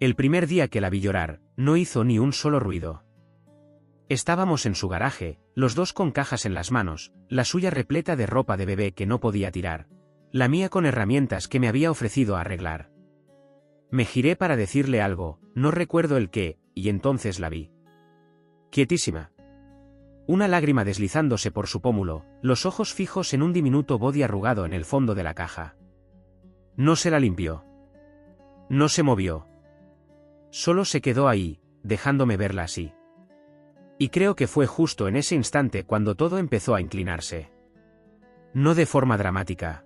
El primer día que la vi llorar, no hizo ni un solo ruido. Estábamos en su garaje, los dos con cajas en las manos, la suya repleta de ropa de bebé que no podía tirar, la mía con herramientas que me había ofrecido a arreglar. Me giré para decirle algo, no recuerdo el qué, y entonces la vi. Quietísima. Una lágrima deslizándose por su pómulo, los ojos fijos en un diminuto body arrugado en el fondo de la caja. No se la limpió. No se movió. Solo se quedó ahí, dejándome verla así. Y creo que fue justo en ese instante cuando todo empezó a inclinarse. No de forma dramática.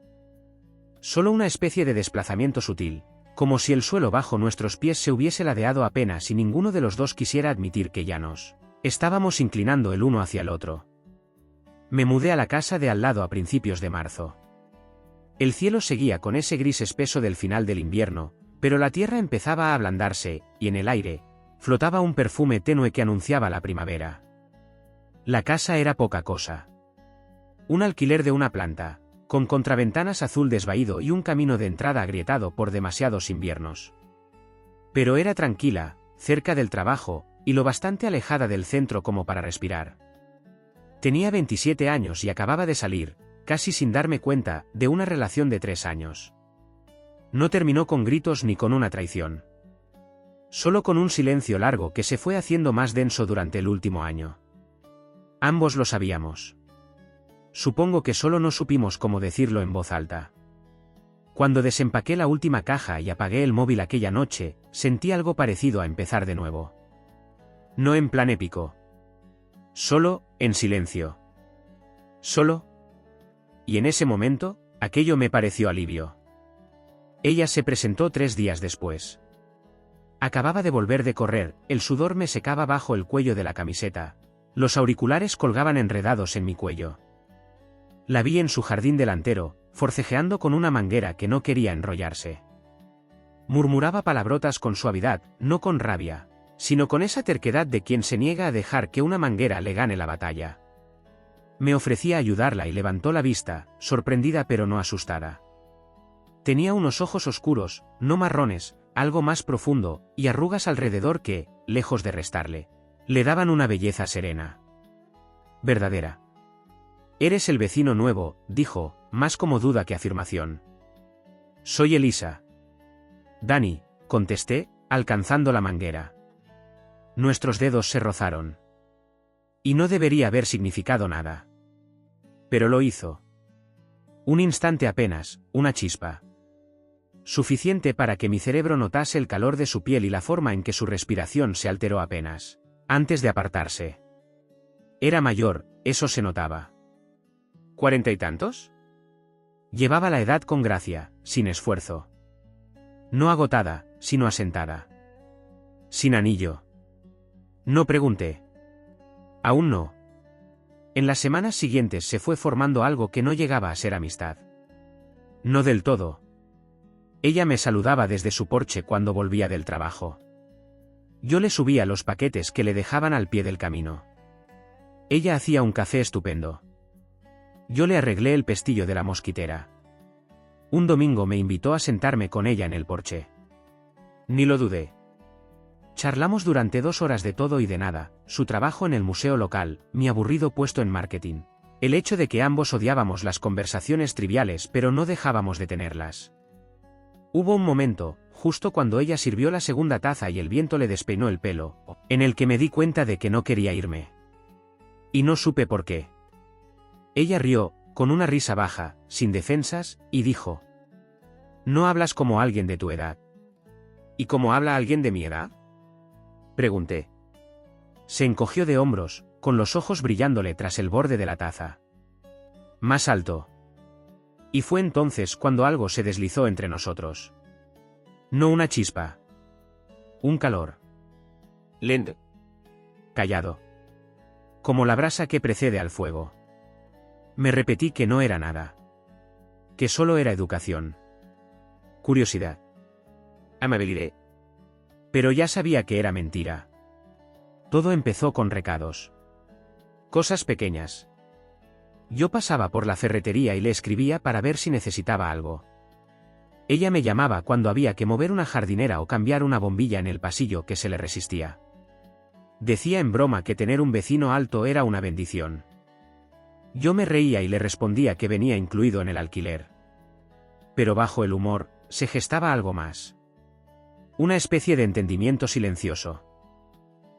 Solo una especie de desplazamiento sutil, como si el suelo bajo nuestros pies se hubiese ladeado apenas y ninguno de los dos quisiera admitir que ya nos estábamos inclinando el uno hacia el otro. Me mudé a la casa de al lado a principios de marzo. El cielo seguía con ese gris espeso del final del invierno, pero la tierra empezaba a ablandarse, y en el aire flotaba un perfume tenue que anunciaba la primavera. La casa era poca cosa. Un alquiler de una planta, con contraventanas azul desvaído y un camino de entrada agrietado por demasiados inviernos. Pero era tranquila, cerca del trabajo, y lo bastante alejada del centro como para respirar. Tenía 27 años y acababa de salir, casi sin darme cuenta, de una relación de 3 años. No terminó con gritos ni con una traición. Solo con un silencio largo que se fue haciendo más denso durante el último año. Ambos lo sabíamos. Supongo que solo no supimos cómo decirlo en voz alta. Cuando desempaqué la última caja y apagué el móvil aquella noche, sentí algo parecido a empezar de nuevo. No en plan épico. Solo, en silencio. Solo. Y en ese momento, aquello me pareció alivio. Ella se presentó 3 días después. Acababa de volver de correr, el sudor me secaba bajo el cuello de la camiseta. Los auriculares colgaban enredados en mi cuello. La vi en su jardín delantero, forcejeando con una manguera que no quería enrollarse. Murmuraba palabrotas con suavidad, no con rabia, sino con esa terquedad de quien se niega a dejar que una manguera le gane la batalla. Me ofrecía ayudarla y levantó la vista, sorprendida pero no asustada. Tenía unos ojos oscuros, no marrones, algo más profundo, y arrugas alrededor que, lejos de restarle, le daban una belleza serena. Verdadera. Eres el vecino nuevo, dijo, más como duda que afirmación. Soy Elisa. Dani, contesté, alcanzando la manguera. Nuestros dedos se rozaron. Y no debería haber significado nada. Pero lo hizo. Un instante apenas, una chispa. Suficiente para que mi cerebro notase el calor de su piel y la forma en que su respiración se alteró apenas, antes de apartarse. Era mayor, eso se notaba. ¿40 y tantos? Llevaba la edad con gracia, sin esfuerzo. No agotada, sino asentada. Sin anillo. No pregunté. Aún no. En las semanas siguientes se fue formando algo que no llegaba a ser amistad. No del todo. Ella me saludaba desde su porche cuando volvía del trabajo. Yo le subía los paquetes que le dejaban al pie del camino. Ella hacía un café estupendo. Yo le arreglé el pestillo de la mosquitera. Un domingo me invitó a sentarme con ella en el porche. Ni lo dudé. Charlamos durante 2 horas de todo y de nada, su trabajo en el museo local, mi aburrido puesto en marketing. El hecho de que ambos odiábamos las conversaciones triviales pero no dejábamos de tenerlas. Hubo un momento, justo cuando ella sirvió la segunda taza y el viento le despeinó el pelo, en el que me di cuenta de que no quería irme. Y no supe por qué. Ella rió, con una risa baja, sin defensas, y dijo: «¿No hablas como alguien de tu edad?» «¿Y cómo habla alguien de mi edad?», pregunté. Se encogió de hombros, con los ojos brillándole tras el borde de la taza. Más alto. Y fue entonces cuando algo se deslizó entre nosotros. No una chispa. Un calor. Lento. Callado. Como la brasa que precede al fuego. Me repetí que no era nada. Que solo era educación. Curiosidad. Amabilidad. Pero ya sabía que era mentira. Todo empezó con recados. Cosas pequeñas. Yo pasaba por la ferretería y le escribía para ver si necesitaba algo. Ella me llamaba cuando había que mover una jardinera o cambiar una bombilla en el pasillo que se le resistía. Decía en broma que tener un vecino alto era una bendición. Yo me reía y le respondía que venía incluido en el alquiler. Pero bajo el humor, se gestaba algo más. Una especie de entendimiento silencioso.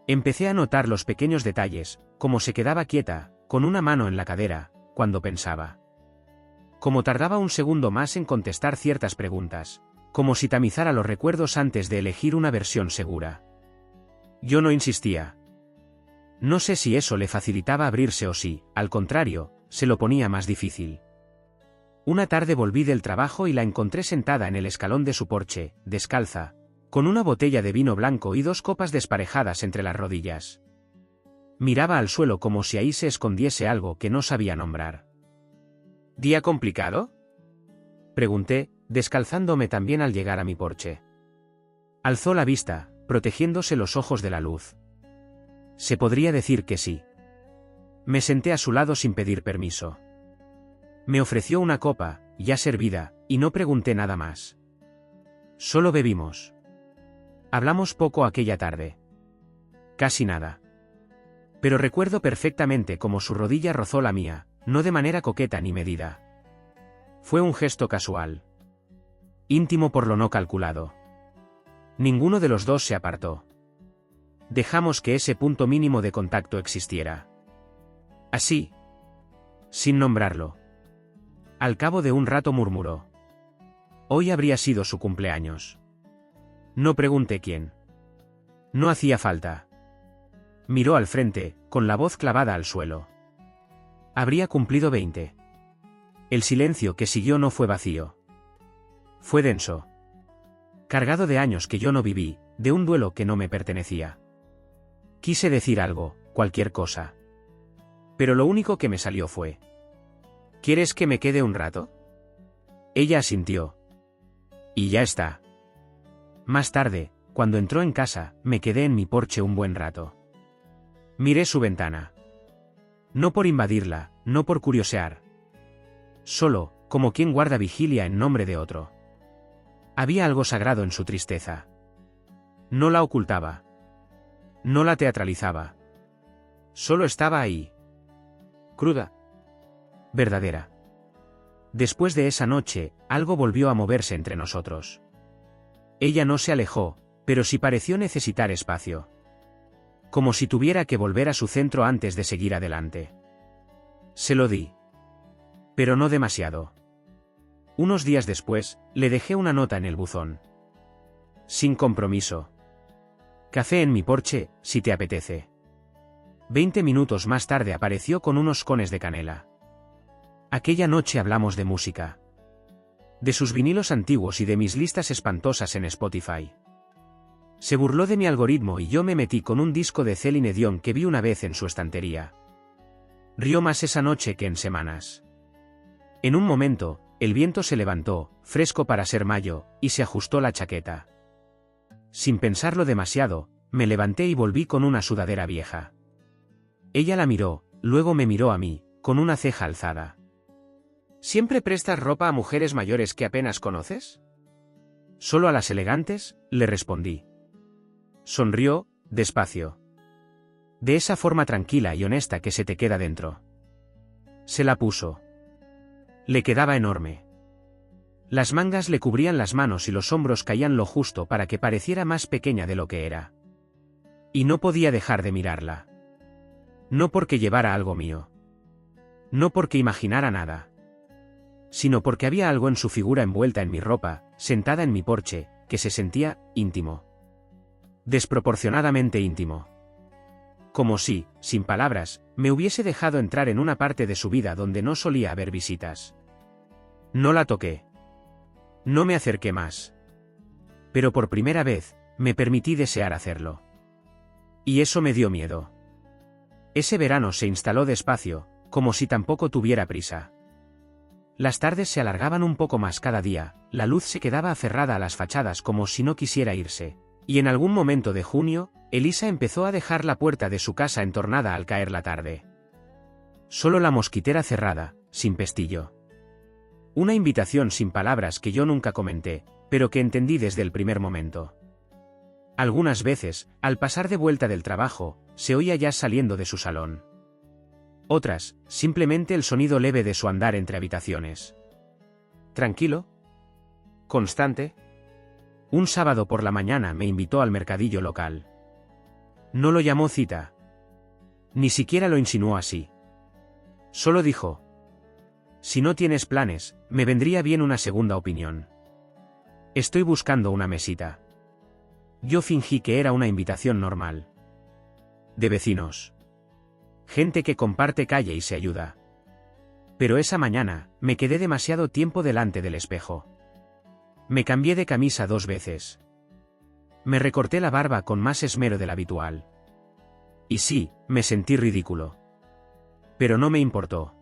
Empecé a notar los pequeños detalles, como se quedaba quieta, con una mano en la cadera, cuando pensaba. Como tardaba un segundo más en contestar ciertas preguntas, como si tamizara los recuerdos antes de elegir una versión segura. Yo no insistía. No sé si eso le facilitaba abrirse o si, al contrario, se lo ponía más difícil. Una tarde volví del trabajo y la encontré sentada en el escalón de su porche, descalza, con una botella de vino blanco y 2 copas desparejadas entre las rodillas. Miraba al suelo como si ahí se escondiese algo que no sabía nombrar. ¿Día complicado?, pregunté, descalzándome también al llegar a mi porche. Alzó la vista, protegiéndose los ojos de la luz. Se podría decir que sí. Me senté a su lado sin pedir permiso. Me ofreció una copa, ya servida, y no pregunté nada más. Solo bebimos. Hablamos poco aquella tarde. Casi nada. Pero recuerdo perfectamente cómo su rodilla rozó la mía, no de manera coqueta ni medida. Fue un gesto casual. Íntimo por lo no calculado. Ninguno de los dos se apartó. Dejamos que ese punto mínimo de contacto existiera. Así. Sin nombrarlo. Al cabo de un rato murmuró. Hoy habría sido su cumpleaños. No pregunté quién. No hacía falta. Miró al frente, con la voz clavada al suelo. Habría cumplido 20. El silencio que siguió no fue vacío. Fue denso. Cargado de años que yo no viví, de un duelo que no me pertenecía. Quise decir algo, cualquier cosa. Pero lo único que me salió fue: ¿quieres que me quede un rato? Ella asintió. Y ya está. Más tarde, cuando entró en casa, me quedé en mi porche un buen rato. Miré su ventana. No por invadirla, no por curiosear. Solo, como quien guarda vigilia en nombre de otro. Había algo sagrado en su tristeza. No la ocultaba. No la teatralizaba. Solo estaba ahí. Cruda. Verdadera. Después de esa noche, algo volvió a moverse entre nosotros. Ella no se alejó, pero sí pareció necesitar espacio. Como si tuviera que volver a su centro antes de seguir adelante. Se lo di. Pero no demasiado. Unos días después, le dejé una nota en el buzón. Sin compromiso. Café en mi porche, si te apetece. 20 minutos más tarde apareció con unos cones de canela. Aquella noche hablamos de música. De sus vinilos antiguos y de mis listas espantosas en Spotify. Se burló de mi algoritmo y yo me metí con un disco de Céline Dion que vi una vez en su estantería. Rió más esa noche que en semanas. En un momento, el viento se levantó, fresco para ser mayo, y se ajustó la chaqueta. Sin pensarlo demasiado, me levanté y volví con una sudadera vieja. Ella la miró, luego me miró a mí, con una ceja alzada. ¿Siempre prestas ropa a mujeres mayores que apenas conoces? Solo a las elegantes, le respondí. Sonrió, despacio. De esa forma tranquila y honesta que se te queda dentro. Se la puso. Le quedaba enorme. Las mangas le cubrían las manos y los hombros caían lo justo para que pareciera más pequeña de lo que era. Y no podía dejar de mirarla. No porque llevara algo mío. No porque imaginara nada. Sino porque había algo en su figura envuelta en mi ropa, sentada en mi porche, que se sentía íntimo. Desproporcionadamente íntimo. Como si, sin palabras, me hubiese dejado entrar en una parte de su vida donde no solía haber visitas. No la toqué. No me acerqué más. Pero por primera vez, me permití desear hacerlo. Y eso me dio miedo. Ese verano se instaló despacio, como si tampoco tuviera prisa. Las tardes se alargaban un poco más cada día, la luz se quedaba aferrada a las fachadas como si no quisiera irse, y en algún momento de junio, Elisa empezó a dejar la puerta de su casa entornada al caer la tarde. Solo la mosquitera cerrada, sin pestillo. Una invitación sin palabras que yo nunca comenté, pero que entendí desde el primer momento. Algunas veces, al pasar de vuelta del trabajo, se oía ya saliendo de su salón. Otras, simplemente el sonido leve de su andar entre habitaciones. ¿Tranquilo? ¿Constante? Un sábado por la mañana me invitó al mercadillo local. No lo llamó cita. Ni siquiera lo insinuó así. Solo dijo: si no tienes planes, me vendría bien una segunda opinión. Estoy buscando una mesita. Yo fingí que era una invitación normal. De vecinos. Gente que comparte calle y se ayuda. Pero esa mañana, me quedé demasiado tiempo delante del espejo. Me cambié de camisa 2 veces. Me recorté la barba con más esmero del habitual. Y sí, me sentí ridículo. Pero no me importó.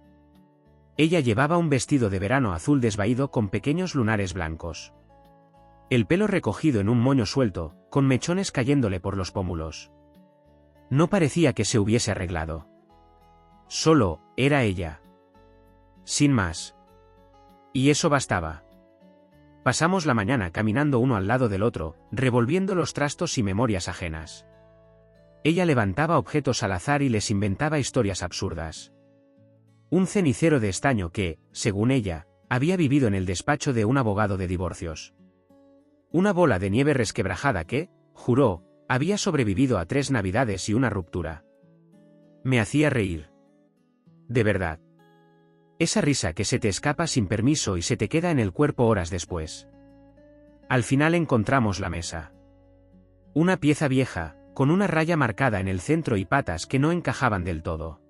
Ella llevaba un vestido de verano azul desvaído con pequeños lunares blancos. El pelo recogido en un moño suelto, con mechones cayéndole por los pómulos. No parecía que se hubiese arreglado. Solo, era ella. Sin más. Y eso bastaba. Pasamos la mañana caminando uno al lado del otro, revolviendo los trastos y memorias ajenas. Ella levantaba objetos al azar y les inventaba historias absurdas. Un cenicero de estaño que, según ella, había vivido en el despacho de un abogado de divorcios. Una bola de nieve resquebrajada que, juró, había sobrevivido a 3 navidades y una ruptura. Me hacía reír. De verdad. Esa risa que se te escapa sin permiso y se te queda en el cuerpo horas después. Al final encontramos la mesa. Una pieza vieja, con una raya marcada en el centro y patas que no encajaban del todo.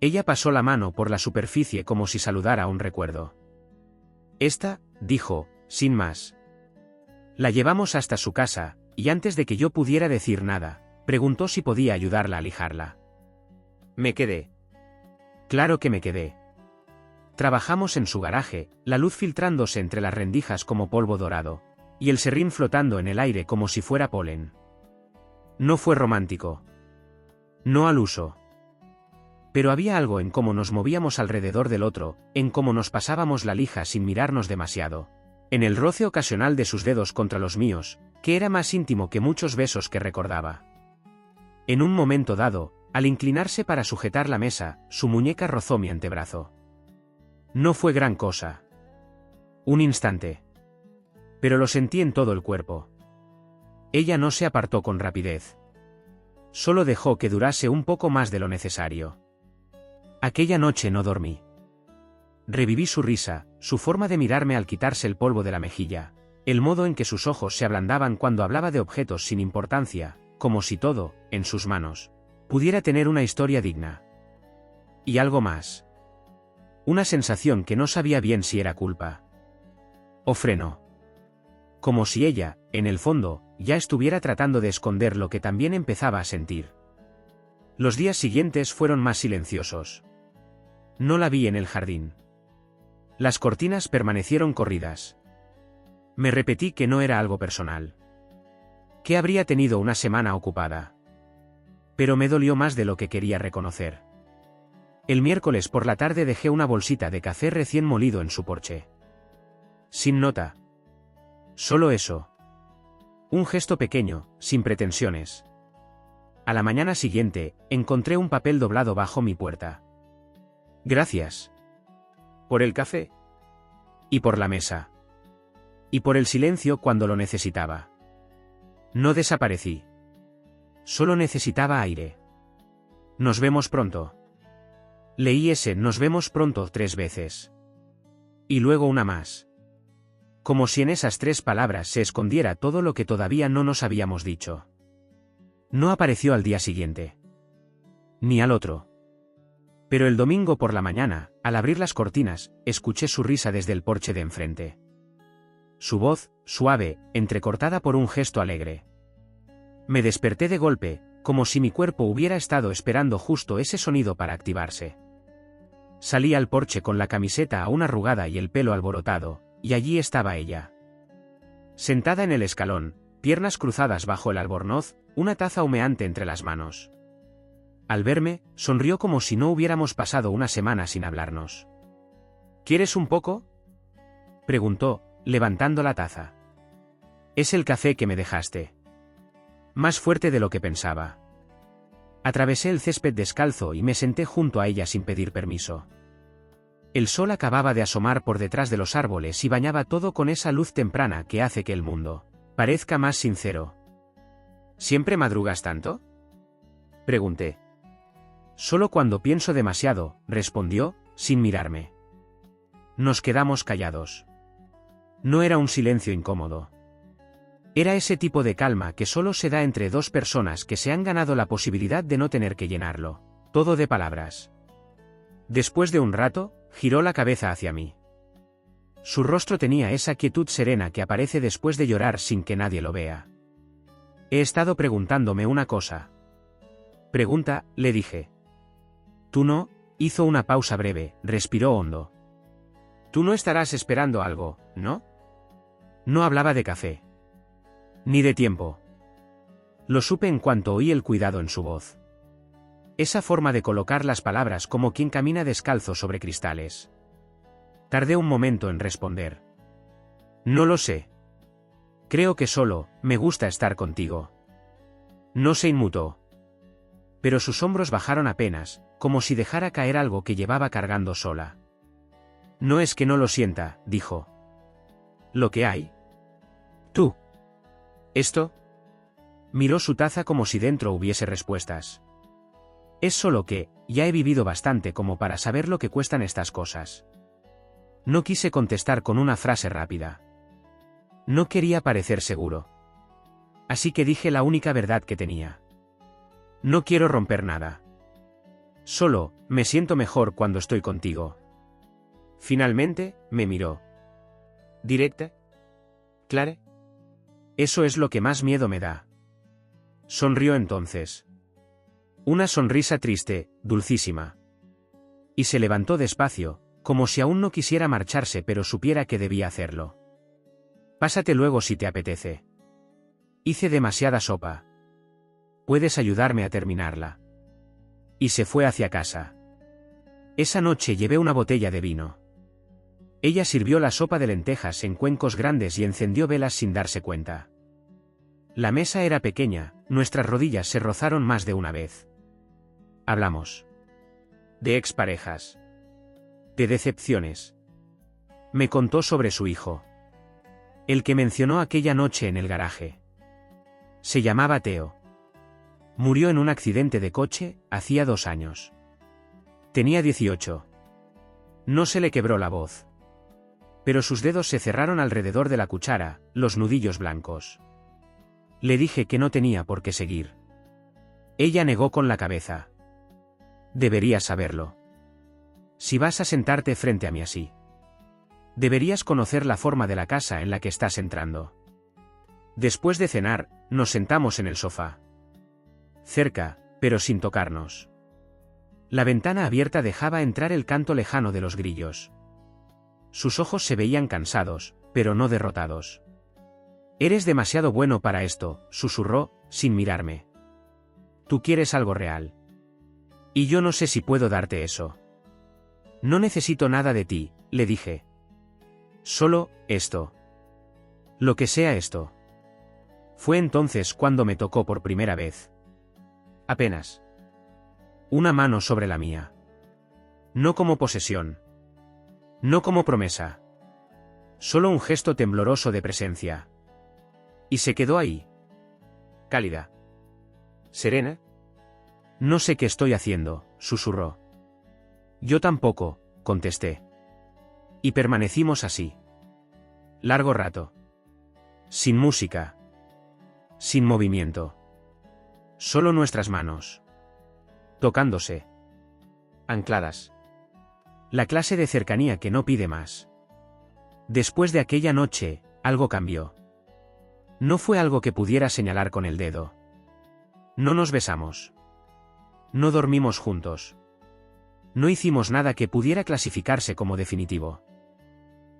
Ella pasó la mano por la superficie como si saludara a un recuerdo. Esta, dijo, sin más. La llevamos hasta su casa, y antes de que yo pudiera decir nada, preguntó si podía ayudarla a lijarla. Me quedé. Claro que me quedé. Trabajamos en su garaje, la luz filtrándose entre las rendijas como polvo dorado, y el serrín flotando en el aire como si fuera polen. No fue romántico. No al uso. Pero había algo en cómo nos movíamos alrededor del otro, en cómo nos pasábamos la lija sin mirarnos demasiado, en el roce ocasional de sus dedos contra los míos, que era más íntimo que muchos besos que recordaba. En un momento dado, al inclinarse para sujetar la mesa, su muñeca rozó mi antebrazo. No fue gran cosa. Un instante. Pero lo sentí en todo el cuerpo. Ella no se apartó con rapidez. Solo dejó que durase un poco más de lo necesario. Aquella noche no dormí. Reviví su risa, su forma de mirarme al quitarse el polvo de la mejilla, el modo en que sus ojos se ablandaban cuando hablaba de objetos sin importancia, como si todo, en sus manos, pudiera tener una historia digna. Y algo más. Una sensación que no sabía bien si era culpa o freno. Como si ella, en el fondo, ya estuviera tratando de esconder lo que también empezaba a sentir. Los días siguientes fueron más silenciosos. No la vi en el jardín. Las cortinas permanecieron corridas. Me repetí que no era algo personal. Que habría tenido una semana ocupada. Pero me dolió más de lo que quería reconocer. El miércoles por la tarde dejé una bolsita de café recién molido en su porche. Sin nota. Solo eso. Un gesto pequeño, sin pretensiones. A la mañana siguiente, encontré un papel doblado bajo mi puerta. Gracias. Por el café. Y por la mesa. Y por el silencio cuando lo necesitaba. No desaparecí. Solo necesitaba aire. Nos vemos pronto. Leí ese "nos vemos pronto" 3 veces. Y luego una más. Como si en esas 3 palabras se escondiera todo lo que todavía no nos habíamos dicho. No apareció al día siguiente. Ni al otro. Pero el domingo por la mañana, al abrir las cortinas, escuché su risa desde el porche de enfrente. Su voz, suave, entrecortada por un gesto alegre. Me desperté de golpe, como si mi cuerpo hubiera estado esperando justo ese sonido para activarse. Salí al porche con la camiseta aún arrugada y el pelo alborotado, y allí estaba ella. Sentada en el escalón, piernas cruzadas bajo el albornoz, una taza humeante entre las manos. Al verme, sonrió como si no hubiéramos pasado una semana sin hablarnos. ¿Quieres un poco? Preguntó, levantando la taza. Es el café que me dejaste. Más fuerte de lo que pensaba. Atravesé el césped descalzo y me senté junto a ella sin pedir permiso. El sol acababa de asomar por detrás de los árboles y bañaba todo con esa luz temprana que hace que el mundo parezca más sincero. ¿Siempre madrugas tanto?, pregunté. Solo cuando pienso demasiado, respondió, sin mirarme. Nos quedamos callados. No era un silencio incómodo. Era ese tipo de calma que solo se da entre dos personas que se han ganado la posibilidad de no tener que llenarlo todo de palabras. Después de un rato, giró la cabeza hacia mí. Su rostro tenía esa quietud serena que aparece después de llorar sin que nadie lo vea. He estado preguntándome una cosa. Pregunta, le dije. Tú no, hizo una pausa breve, respiró hondo. Tú no estarás esperando algo, ¿no? No hablaba de café. Ni de tiempo. Lo supe en cuanto oí el cuidado en su voz. Esa forma de colocar las palabras como quien camina descalzo sobre cristales. Tardé un momento en responder. No lo sé. Creo que solo, me gusta estar contigo. No se inmutó. Pero sus hombros bajaron apenas, como si dejara caer algo que llevaba cargando sola. No es que no lo sienta, dijo. Lo que hay. Tú. ¿Esto? Miró su taza como si dentro hubiese respuestas. Es solo que, ya he vivido bastante como para saber lo que cuestan estas cosas. No quise contestar con una frase rápida. No quería parecer seguro. Así que dije la única verdad que tenía. No quiero romper nada. Solo, me siento mejor cuando estoy contigo. Finalmente, me miró. ¿Directa? ¿Clara? Eso es lo que más miedo me da. Sonrió entonces. Una sonrisa triste, dulcísima. Y se levantó despacio, como si aún no quisiera marcharse pero supiera que debía hacerlo. Pásate luego si te apetece. Hice demasiada sopa. Puedes ayudarme a terminarla. Y se fue hacia casa. Esa noche llevé una botella de vino. Ella sirvió la sopa de lentejas en cuencos grandes y encendió velas sin darse cuenta. La mesa era pequeña, nuestras rodillas se rozaron más de una vez. Hablamos. De exparejas. De decepciones. Me contó sobre su hijo. El que mencionó aquella noche en el garaje. Se llamaba Theo. Murió en un accidente de coche, hacía 2 años. Tenía 18. No se le quebró la voz. Pero sus dedos se cerraron alrededor de la cuchara, los nudillos blancos. Le dije que no tenía por qué seguir. Ella negó con la cabeza. Deberías saberlo. Si vas a sentarte frente a mí así. Deberías conocer la forma de la casa en la que estás entrando. Después de cenar, nos sentamos en el sofá. Cerca, pero sin tocarnos. La ventana abierta dejaba entrar el canto lejano de los grillos. Sus ojos se veían cansados, pero no derrotados. Eres demasiado bueno para esto, susurró, sin mirarme. Tú quieres algo real. Y yo no sé si puedo darte eso. No necesito nada de ti, le dije. Solo, esto. Lo que sea esto. Fue entonces cuando me tocó por primera vez. Apenas. Una mano sobre la mía. No como posesión. No como promesa. Solo un gesto tembloroso de presencia. Y se quedó ahí. Cálida. ¿Serena? No sé qué estoy haciendo, susurró. Yo tampoco, contesté. Y permanecimos así. Largo rato. Sin música. Sin movimiento. Solo nuestras manos. Tocándose. Ancladas. La clase de cercanía que no pide más. Después de aquella noche, algo cambió. No fue algo que pudiera señalar con el dedo. No nos besamos. No dormimos juntos. No hicimos nada que pudiera clasificarse como definitivo.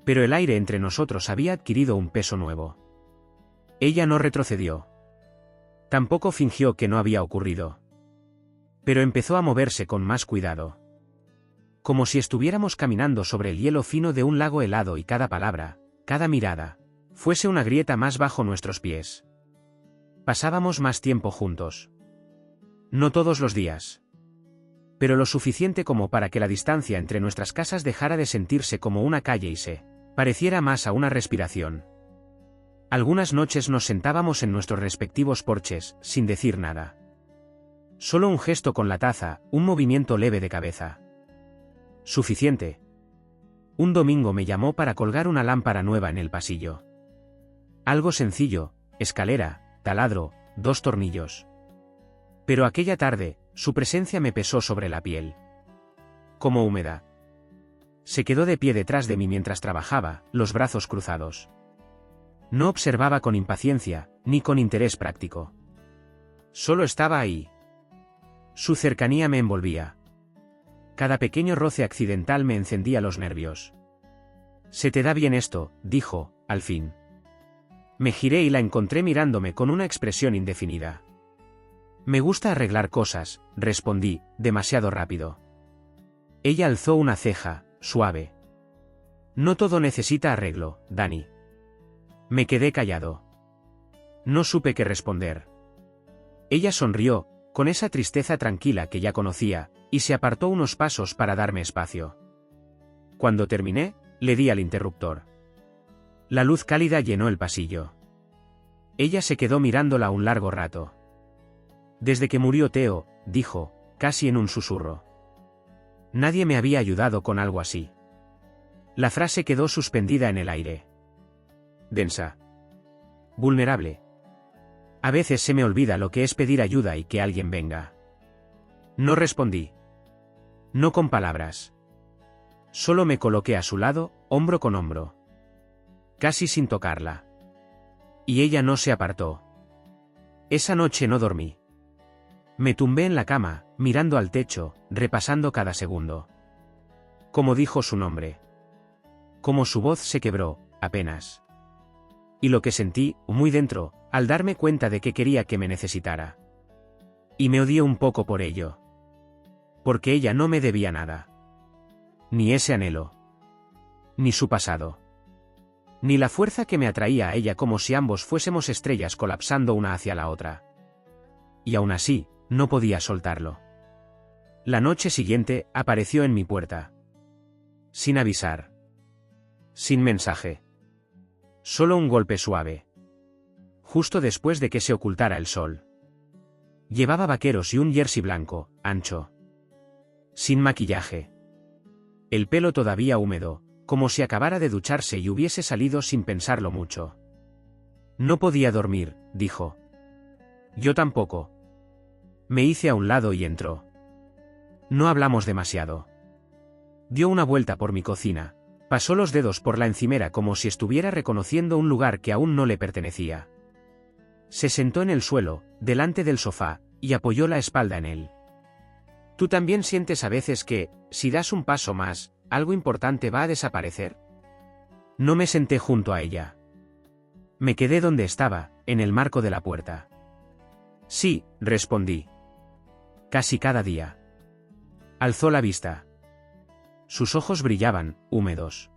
Pero el aire entre nosotros había adquirido un peso nuevo. Ella no retrocedió. Tampoco fingió que no había ocurrido. Pero empezó a moverse con más cuidado. Como si estuviéramos caminando sobre el hielo fino de un lago helado y cada palabra, cada mirada, fuese una grieta más bajo nuestros pies. Pasábamos más tiempo juntos. No todos los días. Pero lo suficiente como para que la distancia entre nuestras casas dejara de sentirse como una calle y se pareciera más a una respiración. Algunas noches nos sentábamos en nuestros respectivos porches, sin decir nada. Solo un gesto con la taza, un movimiento leve de cabeza. Suficiente. Un domingo me llamó para colgar una lámpara nueva en el pasillo. Algo sencillo, escalera, taladro, 2 tornillos. Pero aquella tarde, su presencia me pesó sobre la piel. Como húmeda. Se quedó de pie detrás de mí mientras trabajaba, los brazos cruzados. No observaba con impaciencia, ni con interés práctico. Solo estaba ahí. Su cercanía me envolvía. Cada pequeño roce accidental me encendía los nervios. «Se te da bien esto», dijo, al fin. Me giré y la encontré mirándome con una expresión indefinida. «Me gusta arreglar cosas», respondí, demasiado rápido. Ella alzó una ceja, suave. «No todo necesita arreglo, Dani». Me quedé callado. No supe qué responder. Ella sonrió, con esa tristeza tranquila que ya conocía, y se apartó unos pasos para darme espacio. Cuando terminé, le di al interruptor. La luz cálida llenó el pasillo. Ella se quedó mirándola un largo rato. «Desde que murió Theo», dijo, casi en un susurro. Nadie me había ayudado con algo así. La frase quedó suspendida en el aire. Densa. Vulnerable. A veces se me olvida lo que es pedir ayuda y que alguien venga. No respondí. No con palabras. Solo me coloqué a su lado, hombro con hombro. Casi sin tocarla. Y ella no se apartó. Esa noche no dormí. Me tumbé en la cama, mirando al techo, repasando cada segundo. Como dijo su nombre. Como su voz se quebró, apenas. Y lo que sentí, muy dentro, al darme cuenta de que quería que me necesitara. Y me odié un poco por ello. Porque ella no me debía nada. Ni ese anhelo. Ni su pasado. Ni la fuerza que me atraía a ella, como si ambos fuésemos estrellas colapsando una hacia la otra. Y aún así, no podía soltarlo. La noche siguiente, apareció en mi puerta. Sin avisar. Sin mensaje. Solo un golpe suave. Justo después de que se ocultara el sol. Llevaba vaqueros y un jersey blanco, ancho. Sin maquillaje. El pelo todavía húmedo, como si acabara de ducharse y hubiese salido sin pensarlo mucho. No podía dormir, dijo. Yo tampoco. Me hice a un lado y entró. No hablamos demasiado. Dio una vuelta por mi cocina. Pasó los dedos por la encimera como si estuviera reconociendo un lugar que aún no le pertenecía. Se sentó en el suelo, delante del sofá, y apoyó la espalda en él. ¿Tú también sientes a veces que, si das un paso más, algo importante va a desaparecer? No me senté junto a ella. Me quedé donde estaba, en el marco de la puerta. Sí, respondí. Casi cada día. Alzó la vista. Sus ojos brillaban, húmedos.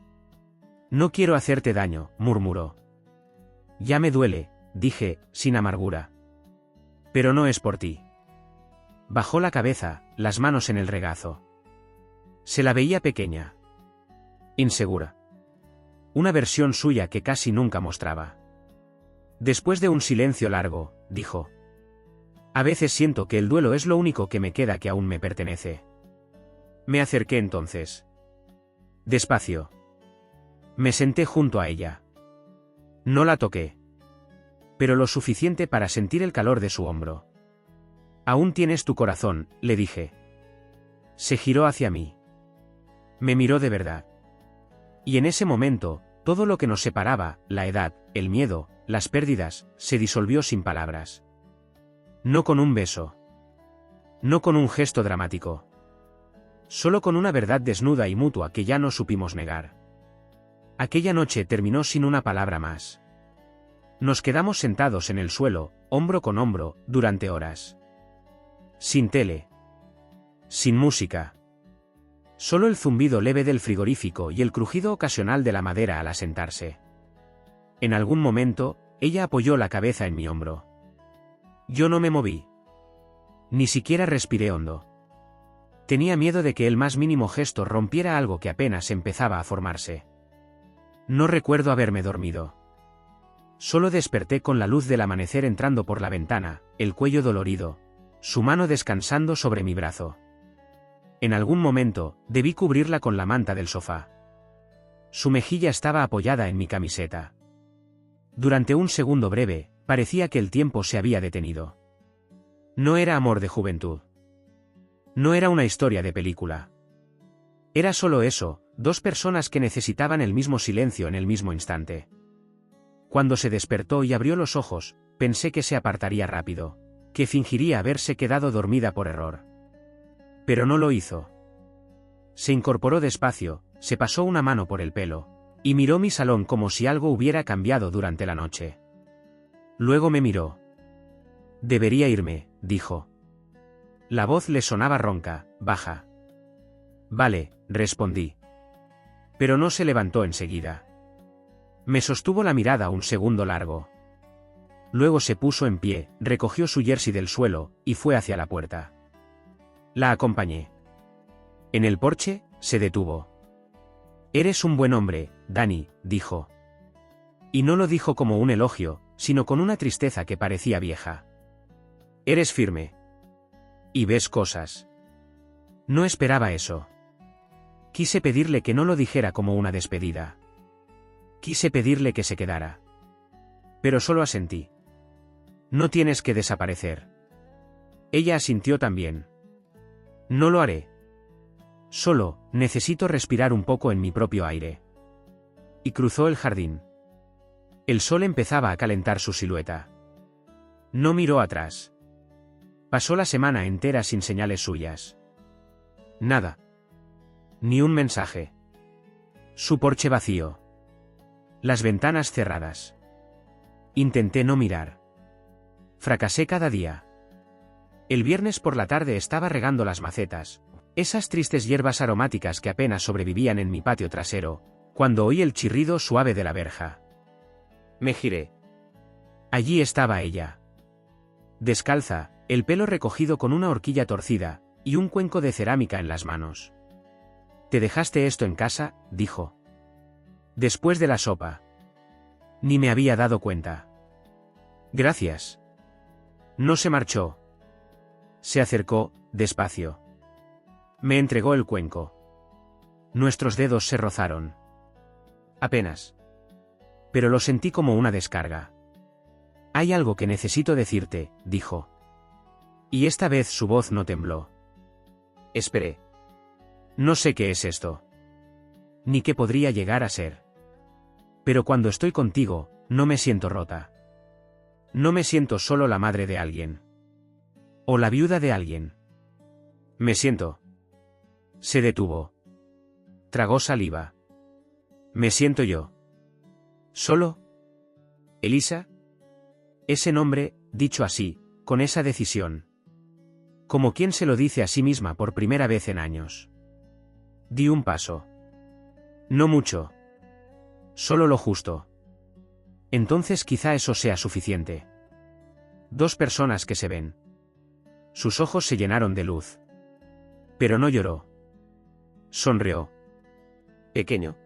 No quiero hacerte daño, murmuró. Ya me duele, dije, sin amargura. Pero no es por ti. Bajó la cabeza, las manos en el regazo. Se la veía pequeña. Insegura. Una versión suya que casi nunca mostraba. Después de un silencio largo, dijo. A veces siento que el duelo es lo único que me queda que aún me pertenece. Me acerqué entonces. Despacio. Me senté junto a ella. No la toqué. Pero lo suficiente para sentir el calor de su hombro. Aún tienes tu corazón, le dije. Se giró hacia mí. Me miró de verdad. Y en ese momento, todo lo que nos separaba, la edad, el miedo, las pérdidas, se disolvió sin palabras. No con un beso. No con un gesto dramático. Solo con una verdad desnuda y mutua que ya no supimos negar. Aquella noche terminó sin una palabra más. Nos quedamos sentados en el suelo, hombro con hombro, durante horas. Sin tele. Sin música. Solo el zumbido leve del frigorífico y el crujido ocasional de la madera al asentarse. En algún momento, ella apoyó la cabeza en mi hombro. Yo no me moví. Ni siquiera respiré hondo. Tenía miedo de que el más mínimo gesto rompiera algo que apenas empezaba a formarse. No recuerdo haberme dormido. Solo desperté con la luz del amanecer entrando por la ventana, el cuello dolorido, su mano descansando sobre mi brazo. En algún momento, debí cubrirla con la manta del sofá. Su mejilla estaba apoyada en mi camiseta. Durante un segundo breve, parecía que el tiempo se había detenido. No era amor de juventud. No era una historia de película. Era solo eso, dos personas que necesitaban el mismo silencio en el mismo instante. Cuando se despertó y abrió los ojos, pensé que se apartaría rápido, que fingiría haberse quedado dormida por error. Pero no lo hizo. Se incorporó despacio, se pasó una mano por el pelo, y miró mi salón como si algo hubiera cambiado durante la noche. Luego me miró. Debería irme, dijo. La voz le sonaba ronca, baja. Vale, respondí. Pero no se levantó enseguida. Me sostuvo la mirada un segundo largo. Luego se puso en pie, recogió su jersey del suelo, y fue hacia la puerta. La acompañé. En el porche, se detuvo. Eres un buen hombre, Danny, dijo. Y no lo dijo como un elogio, sino con una tristeza que parecía vieja. Eres firme. Y ves cosas. No esperaba eso. Quise pedirle que no lo dijera como una despedida. Quise pedirle que se quedara. Pero solo asentí. No tienes que desaparecer. Ella asintió también. No lo haré. Solo, necesito respirar un poco en mi propio aire. Y cruzó el jardín. El sol empezaba a calentar su silueta. No miró atrás. Pasó la semana entera sin señales suyas. Nada. Ni un mensaje. Su porche vacío. Las ventanas cerradas. Intenté no mirar. Fracasé cada día. El viernes por la tarde estaba regando las macetas, esas tristes hierbas aromáticas que apenas sobrevivían en mi patio trasero, cuando oí el chirrido suave de la verja. Me giré. Allí estaba ella. Descalza, el pelo recogido con una horquilla torcida, y un cuenco de cerámica en las manos. «¿Te dejaste esto en casa?», dijo. Después de la sopa. Ni me había dado cuenta. Gracias. No se marchó. Se acercó, despacio. Me entregó el cuenco. Nuestros dedos se rozaron. Apenas. Pero lo sentí como una descarga. Hay algo que necesito decirte, dijo. Y esta vez su voz no tembló. Esperé. No sé qué es esto. Ni qué podría llegar a ser. Pero cuando estoy contigo, no me siento rota. No me siento solo la madre de alguien. O la viuda de alguien. Me siento. Se detuvo. Tragó saliva. Me siento yo. ¿Solo? ¿Elisa? Ese nombre, dicho así, con esa decisión. Como quien se lo dice a sí misma por primera vez en años. Di un paso. No mucho. Solo lo justo. Entonces quizá eso sea suficiente. Dos personas que se ven. Sus ojos se llenaron de luz. Pero no lloró. Sonrió. Pequeño.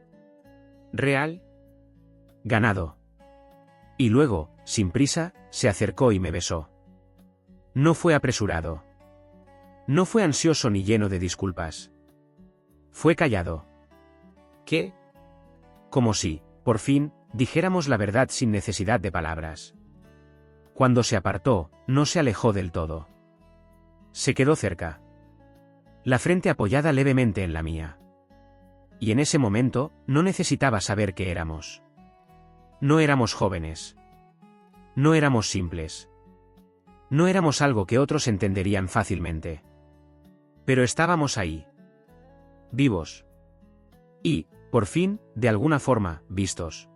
Real. Ganado. Y luego, sin prisa, se acercó y me besó. No fue apresurado. No fue ansioso ni lleno de disculpas. Fue callado. ¿Qué? Como si, por fin, dijéramos la verdad sin necesidad de palabras. Cuando se apartó, no se alejó del todo. Se quedó cerca. La frente apoyada levemente en la mía. Y en ese momento, no necesitaba saber qué éramos. No éramos jóvenes. No éramos simples. No éramos algo que otros entenderían fácilmente. Pero estábamos ahí. Vivos. Y, por fin, de alguna forma, vistos.